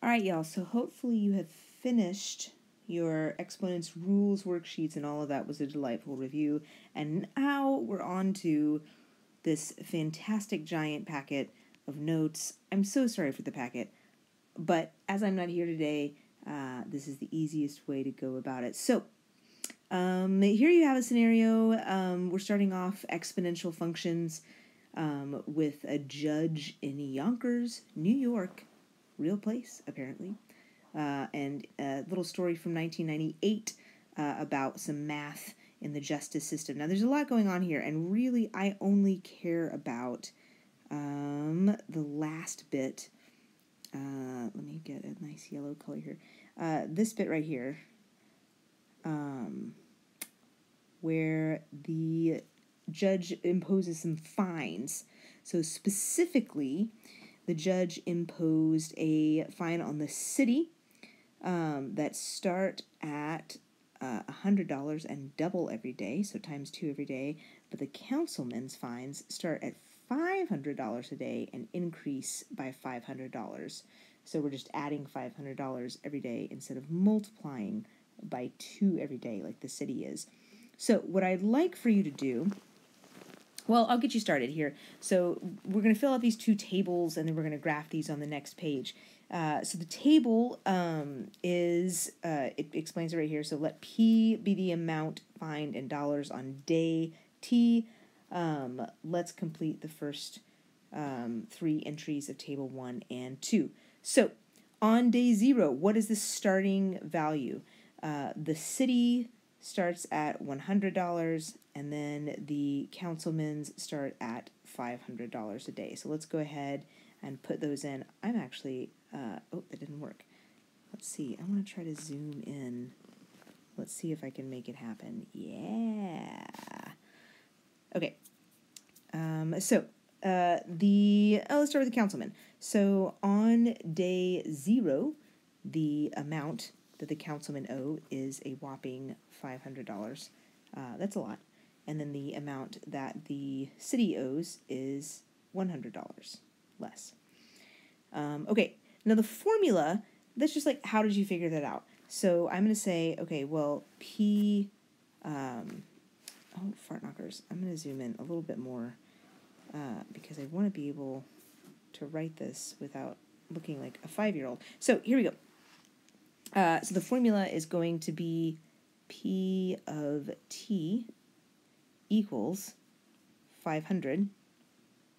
All right, y'all, so hopefully you have finished your exponents rules worksheets, and all of that was a delightful review. And now we're on to this fantastic giant packet of notes. I'm so sorry for the packet, but as I'm not here today, this is the easiest way to go about it. So here you have a scenario. We're starting off exponential functions with a judge in Yonkers, New York, real place apparently, and a little story from 1998 about some math in the justice system. Now there's a lot going on here, and really I only care about the last bit. Let me get a nice yellow color here. This bit right here, where the judge imposes some fines. So specifically, the judge imposed a fine on the city that start at $100 and double every day, so times 2 every day. But the councilman's fines start at $500 a day and increase by $500. So we're just adding $500 every day instead of multiplying by 2 every day like the city is. So what I'd like for you to do, well, I'll get you started here. So we're going to fill out these 2 tables, and then we're going to graph these on the next page. So the table is, it explains it right here. So let P be the amount fined in dollars on day T. Let's complete the first 3 entries of table 1 and 2. So on day 0, what is the starting value? The city starts at $100, and then the councilmen's start at $500 a day. So let's go ahead and put those in. I'm actually, oh, that didn't work. Let's see, I want to try to zoom in. Let's see if I can make it happen. Yeah. Okay. Let's start with the councilman. So on day 0, the amount that the councilman owe is a whopping $500. That's a lot. And then the amount that the city owes is $100 less. Okay, now the formula, that's just like, how did you figure that out? So I'm going to say, okay, well, P, oh, fart knockers. I'm going to zoom in a little bit more because I want to be able to write this without looking like a 5-year-old. So here we go. So the formula is going to be P of T equals 500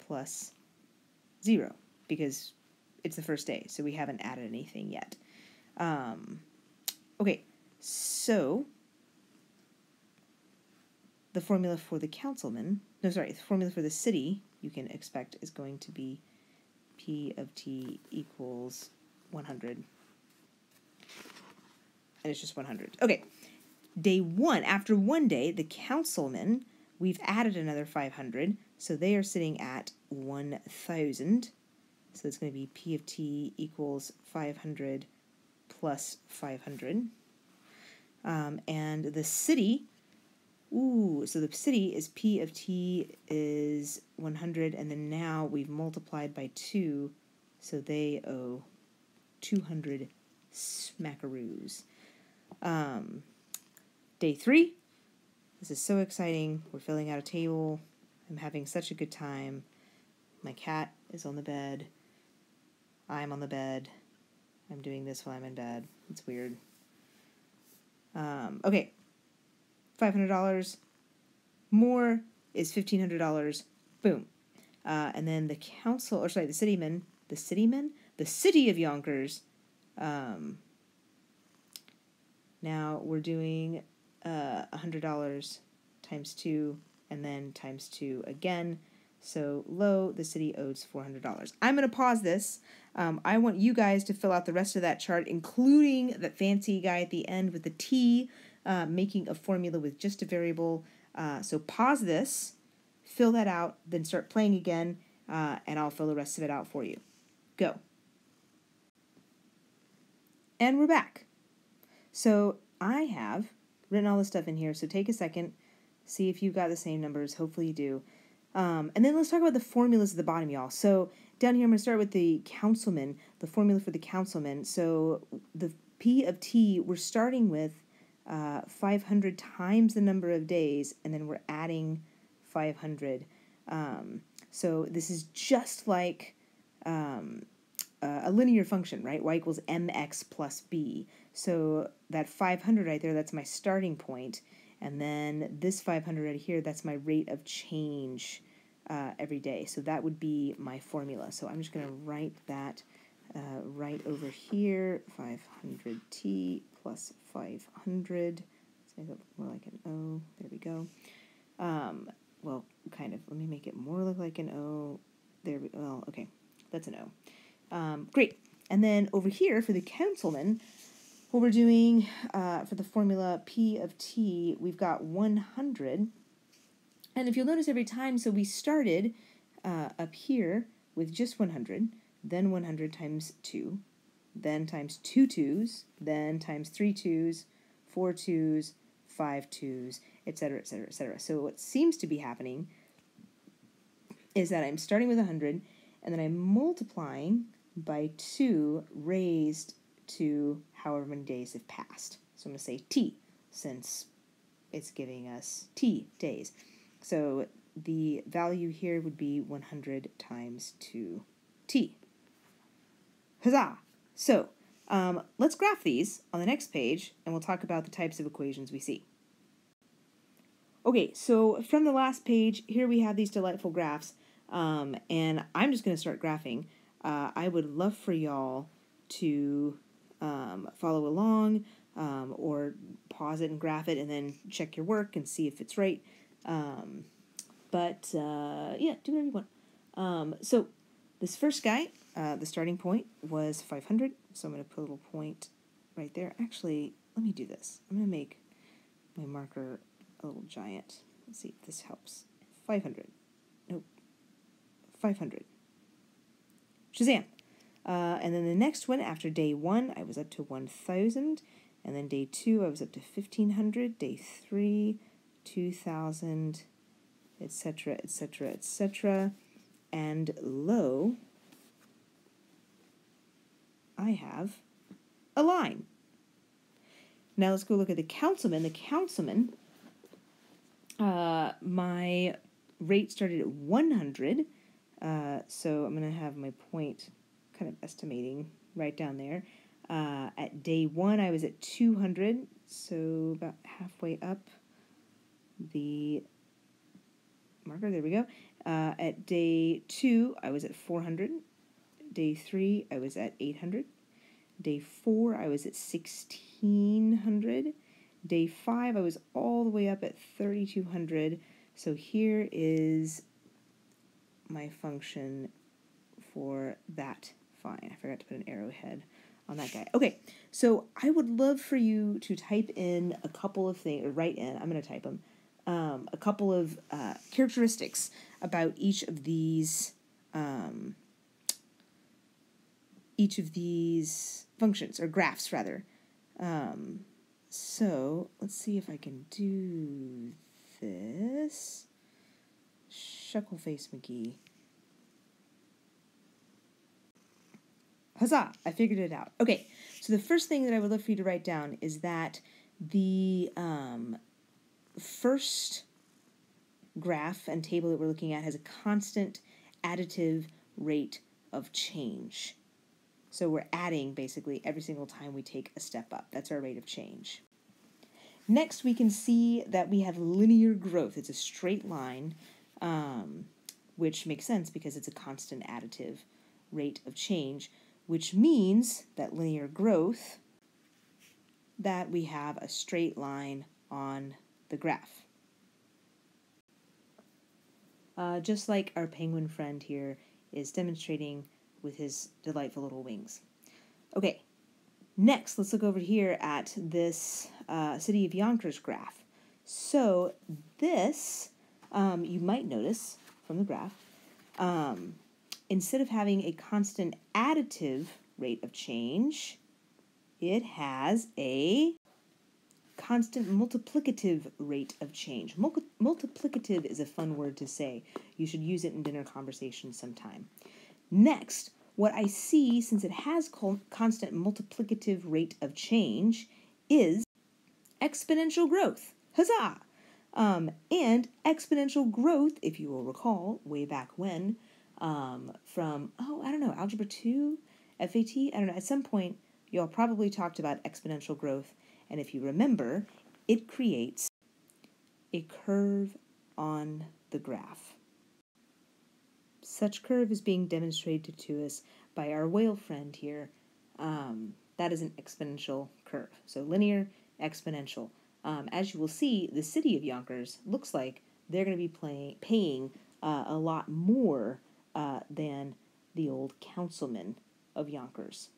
plus 0, because it's the first day, so we haven't added anything yet. Okay, so the formula for the the formula for the city, you can expect, is going to be P of T equals 100. And it's just 100. Okay, day 1, after 1 day, the councilmen, we've added another 500, so they are sitting at 1,000. So it's going to be P of T equals 500 plus 500. And the city, so the city is P of T is 100, and then now we've multiplied by 2, so they owe 200 smackaroos. Day 3, this is so exciting. We're filling out a table. I'm having such a good time. My cat is on the bed. I'm on the bed. I'm doing this while I'm in bed. It's weird. Okay, $500 more is $1,500. Boom. And then the city of Yonkers. Now we're doing $100 times 2, and then times 2 again. So the city owes $400. I'm going to pause this. I want you guys to fill out the rest of that chart, including the fancy guy at the end with the T, making a formula with just a variable. So pause this, fill that out, then start playing again, and I'll fill the rest of it out for you. Go. And we're back. So I have written all this stuff in here, so take a second, see if you've got the same numbers. Hopefully you do. And then let's talk about the formulas at the bottom, y'all. So down here I'm going to start with the councilman, the formula for the councilman. So the P of T, we're starting with 500 times the number of days, and then we're adding 500. So this is just like a linear function, right? Y equals mx plus b. So that 500 right there, that's my starting point. And then this 500 right here, that's my rate of change every day. So that would be my formula. So I'm just going to write that right over here, 500t plus 500. Let's make it look more like an O. There we go. Well, kind of. Let me make it more look like an O. There we go. Well, okay. That's an O. Great. And then over here for the councilman, what we're doing for the formula P of T, we've got 100. And if you'll notice every time, so we started up here with just 100, then 100 times 2, then times 2 2s, then times 3 2s, 4 2s, 5 2s, etc., etc., etc. So what seems to be happening is that I'm starting with 100, and then I'm multiplying by 2 raised to however many days have passed. So I'm going to say t, since it's giving us t days. So the value here would be 100 times 2t. Huzzah! So let's graph these on the next page, and we'll talk about the types of equations we see. Okay, so from the last page, here we have these delightful graphs, and I'm just going to start graphing. I would love for y'all to follow along or pause it and graph it and then check your work and see if it's right. But yeah, do whatever you want. So this first guy, the starting point was 500, so I'm going to put a little point right there. Actually, let me do this. I'm going to make my marker a little giant. Let's see if this helps. 500. Nope. 500. Shazam! And then the next one, after day 1, I was up to 1,000. And then day 2, I was up to 1,500. Day 3, 2,000, etc., etc., etc. And lo, I have a line. Now let's go look at the councilman. The councilman, my rate started at 100. So I'm going to have my point kind of estimating right down there. At day 1, I was at 200, so about halfway up the marker. There we go. At day 2, I was at 400. Day 3, I was at 800. Day 4, I was at 1,600. Day 5, I was all the way up at 3,200. So here is my function for that. Fine, I forgot to put an arrowhead on that guy. Okay, so I would love for you to type in a couple of things, or write in, I'm going to type them, a couple of characteristics about each of these functions, or graphs, rather. So let's see if I can do this. Shuckleface McGee. Huzzah! I figured it out. Okay, so the first thing that I would love for you to write down is that the first graph and table that we're looking at has a constant additive rate of change. So we're adding basically every single time we take a step up. That's our rate of change. Next, we can see that we have linear growth. It's a straight line, which makes sense because it's a constant additive rate of change, which means that linear growth, that we have a straight line on the graph. Just like our penguin friend here is demonstrating with his delightful little wings. Okay, next let's look over here at this City of Yonkers graph. So this, you might notice from the graph, instead of having a constant additive rate of change, it has a constant multiplicative rate of change. Multiplicative is a fun word to say. You should use it in dinner conversation sometime. Next, what I see, since it has constant multiplicative rate of change, is exponential growth. Huzzah! And exponential growth, if you will recall, way back when, from, I don't know, Algebra 2, FAT, I don't know, at some point, y'all probably talked about exponential growth, and if you remember, it creates a curve on the graph. Such curve is being demonstrated to us by our whale friend here. That is an exponential curve. So linear, exponential. As you will see, the city of Yonkers looks like they're going to be paying a lot more than the old councilman of Yonkers.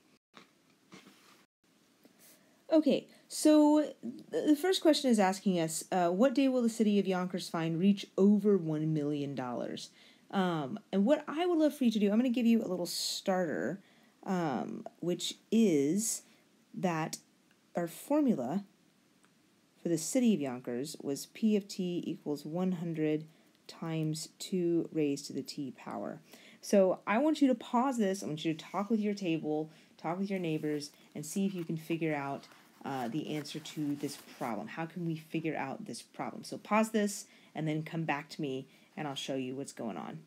Okay, so the first question is asking us, what day will the city of Yonkers fine reach over $1 million? And what I would love for you to do, I'm going to give you a little starter, which is that our formula for the city of Yonkers was P of t equals 100 times 2 raised to the t power. So I want you to pause this. I want you to talk with your table, talk with your neighbors, and see if you can figure out the answer to this problem. How can we figure out this problem? So pause this and then come back to me and I'll show you what's going on.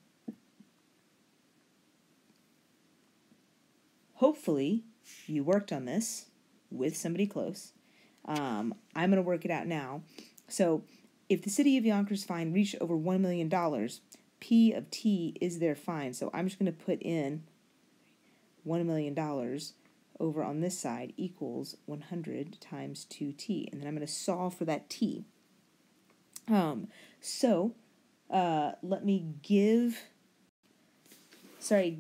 Hopefully you worked on this with somebody close. I'm going to work it out now. So if the city of Yonkers fine reached over $1 million, P of t is their fine. So I'm just going to put in $1 million over on this side equals 100 times 2t. And then I'm going to solve for that t. Let me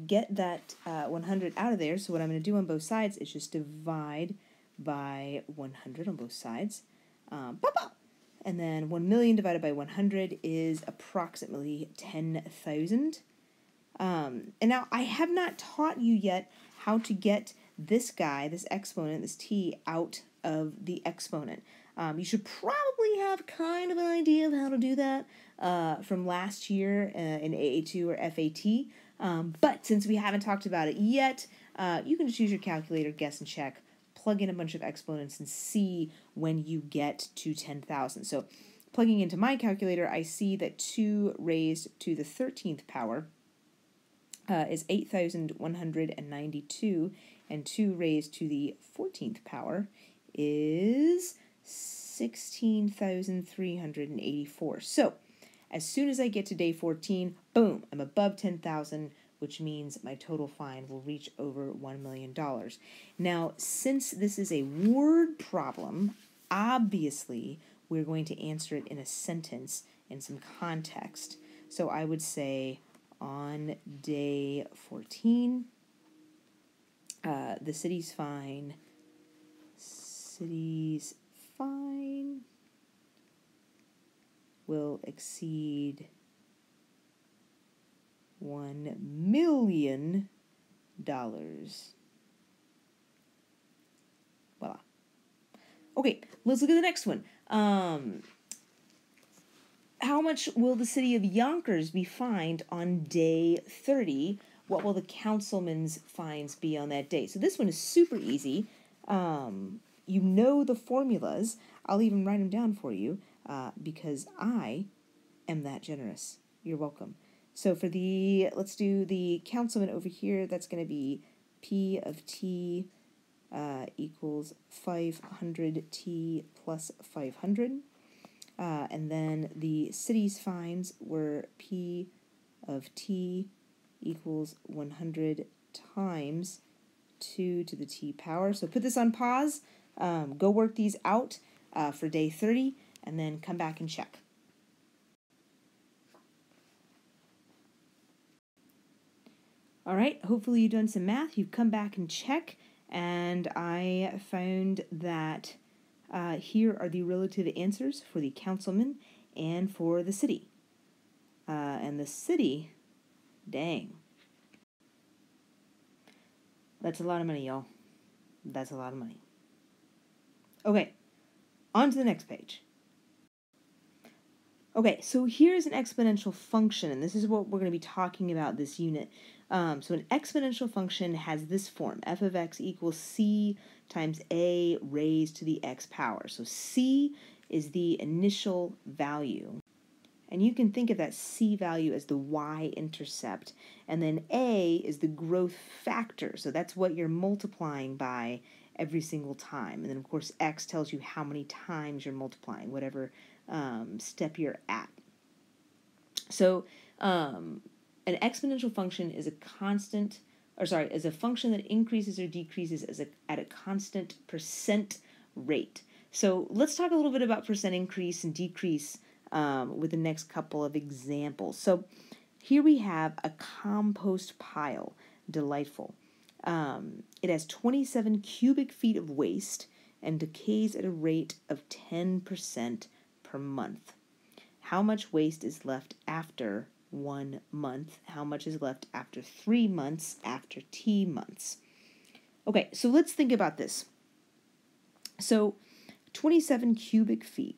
get that 100 out of there. So what I'm going to do on both sides is just divide by 100 on both sides. And then 1 million divided by 100 is approximately 10,000. And now I have not taught you yet how to get this guy, this exponent, this t, out of the exponent. You should probably have kind of an idea of how to do that from last year in AA2 or FAT. But since we haven't talked about it yet, you can just use your calculator, guess and check, plug in a bunch of exponents, and see when you get to 10,000. So plugging into my calculator, I see that 2 raised to the 13th power is 8,192, and 2 raised to the 14th power is 16,384. So as soon as I get to day 14, boom, I'm above 10,000, which means my total fine will reach over $1 million. Now, since this is a word problem, obviously we're going to answer it in a sentence in some context. So I would say on day 14, the city's fine will exceed $1 million. Voila. Okay, let's look at the next one. How much will the city of Yonkers be fined on day 30? What will the councilman's fines be on that day? So this one is super easy. You know the formulas. I'll even write them down for you because I am that generous. You're welcome. So for let's do the councilman over here. That's going to be P of t equals 500t plus 500. And then the city's fines were P of t equals 100 times 2 to the t power. So put this on pause. Go work these out for day 30, and then come back and check. All right, hopefully you've done some math. You've come back and check, and I found that here are the relative answers for the councilman and for the city. And the city, dang. That's a lot of money, y'all. That's a lot of money. Okay, on to the next page. Okay, so here's an exponential function, and this is what we're going to be talking about this unit. So an exponential function has this form, f of x equals c times a raised to the x power. So c is the initial value. And you can think of that c value as the y-intercept. And then a is the growth factor. So that's what you're multiplying by every single time. And then, of course, x tells you how many times you're multiplying, whatever step you're at. So an exponential function is a is a function that increases or decreases at a constant percent rate. So let's talk a little bit about percent increase and decrease with the next couple of examples. So here we have a compost pile. Delightful. It has 27 cubic feet of waste and decays at a rate of 10% per month. How much waste is left after 1 month? How much is left after 3 months, after t months? Okay, so let's think about this. So 27 cubic feet,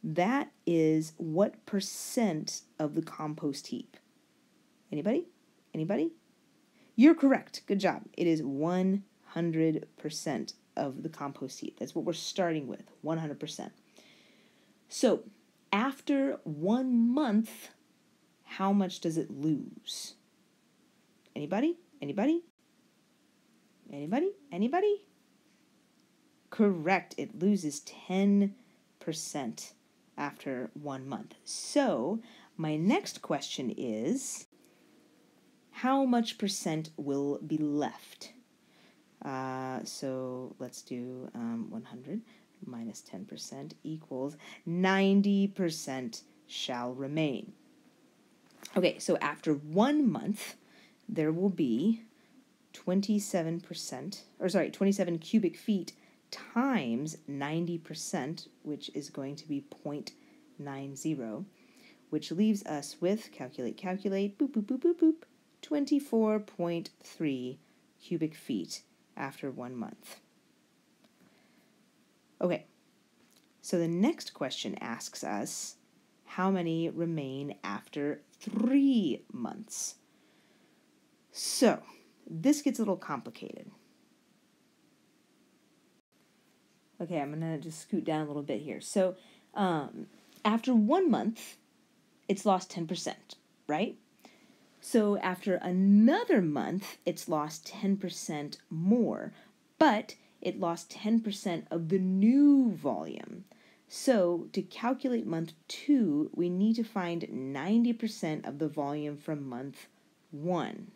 that is what percent of the compost heap? Anybody? Anybody? You're correct. Good job. It is 100% of the compost heap. That's what we're starting with, 100%. So after 1 month, how much does it lose? Anybody? Anybody? Anybody? Anybody? Correct. It loses 10% after 1 month. So my next question is, how much percent will be left? So let's do 100 minus 10% equals 90% shall remain. Okay, so after 1 month, there will be 27 cubic feet times 90%, which is going to be 0.90, which leaves us with, calculate, boop, boop, boop, boop, boop, 24.3 cubic feet after 1 month. Okay, so the next question asks us, how many remain after 3 months? So, this gets a little complicated. Okay, I'm going to just scoot down a little bit here. So, after 1 month, it's lost 10%, right? So after another month, it's lost 10% more, but it lost 10% of the new volume. So to calculate month 2, we need to find 90% of the volume from month 1.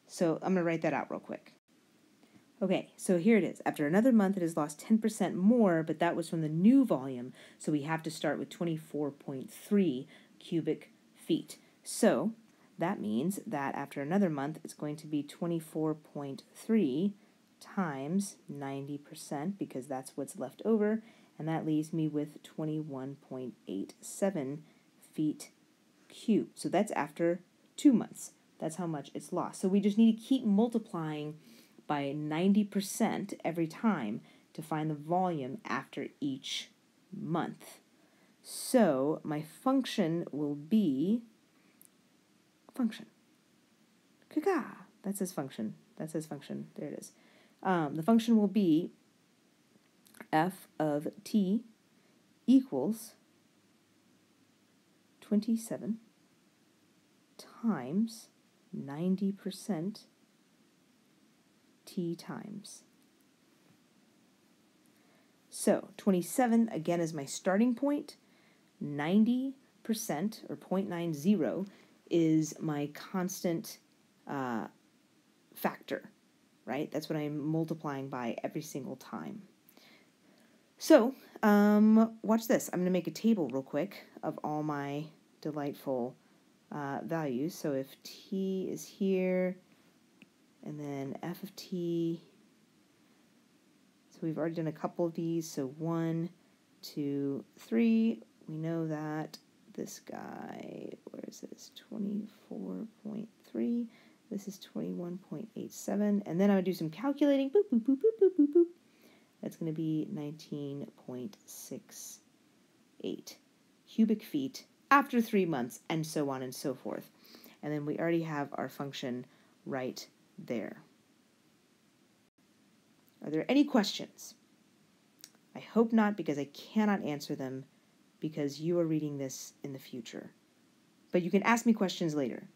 So I'm going to write that out real quick. Okay, so here it is. After another month, it has lost 10% more, but that was from the new volume, so we have to start with 24.3 cubic feet. So that means that after another month, it's going to be 24.3 times 90%, because that's what's left over, and that leaves me with 21.87 feet cubed. So that's after 2 months. That's how much it's lost. So we just need to keep multiplying by 90% every time to find the volume after each month. So my function will be function. Caca. That says function. That says function. There it is. The function will be f of t equals 27 times 90% t times. So 27, again, is my starting point. 90%, or 0.90, is my constant factor, right? That's what I'm multiplying by every single time. So, watch this. I'm going to make a table real quick of all my delightful values. So if t is here, and then f of t, so we've already done a couple of these, so 1, 2, 3, we know that this guy, where is this, 24.3, this is 21.87, and then I would do some calculating, boop, boop, boop, boop, boop, boop, boop. That's going to be 19.68 cubic feet after 3 months, and so on and so forth. and then we already have our function right there. Are there any questions? I hope not, because I cannot answer them because you are reading this in the future. But you can ask me questions later.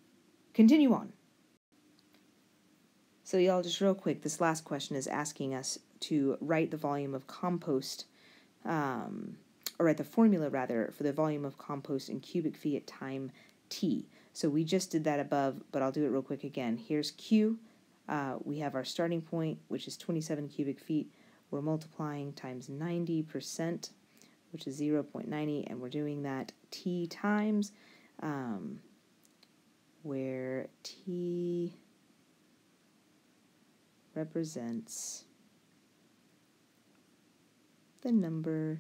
Continue on. So y'all, just real quick, this last question is asking us to write the volume of compost, or write the formula, rather, for the volume of compost in cubic feet at time t. So we just did that above, but I'll do it real quick again. Here's Q. We have our starting point, which is 27 cubic feet. We're multiplying times 90%, which is 0.90, and we're doing that t times, where t represents the number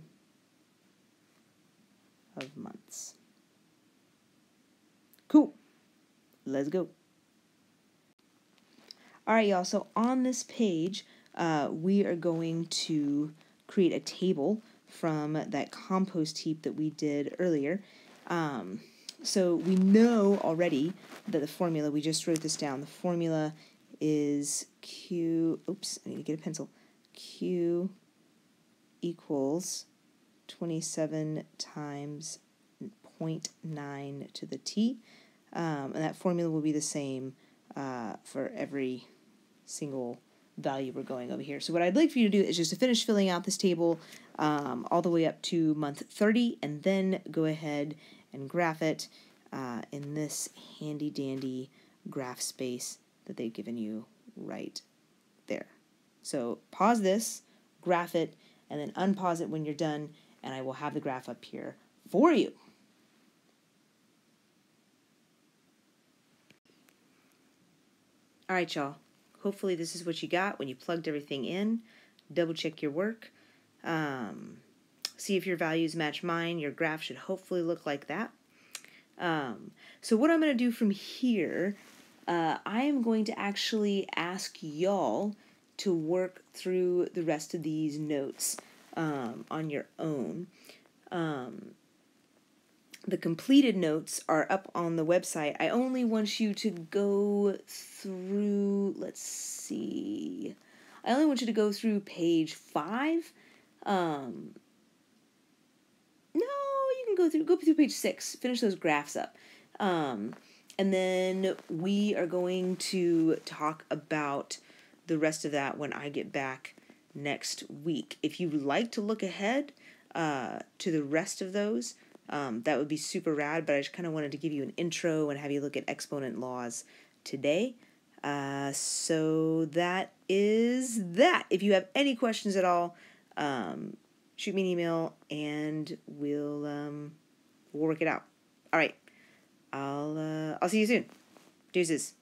of months. Cool. Let's go. All right, y'all. So on this page, we are going to create a table from that compost heap that we did earlier. So we know already that the formula, we just wrote this down, the formula is Q, oops, I need to get a pencil, Q equals 27 times 0.9 to the t, and that formula will be the same for every single value we're going over here. So what I'd like for you to do is just to finish filling out this table all the way up to month 30, and then go ahead and graph it in this handy dandy graph space that they've given you right there. So pause this, graph it, and then unpause it when you're done, and I will have the graph up here for you. All right, y'all. Hopefully this is what you got when you plugged everything in. Double check your work. See if your values match mine. Your graph should hopefully look like that. So what I'm going to do from here, I am going to actually ask y'all to work through the rest of these notes on your own. The completed notes are up on the website. I only want you to go through, let's see, I only want you to go through page 5. No, you can go through page 6, finish those graphs up. And then we are going to talk about the rest of that when I get back next week. If you'd like to look ahead to the rest of those, that would be super rad, but I just kind of wanted to give you an intro and have you look at exponent laws today. So that is that. If you have any questions at all, shoot me an email and we'll work it out. All right. I'll see you soon. Deuces.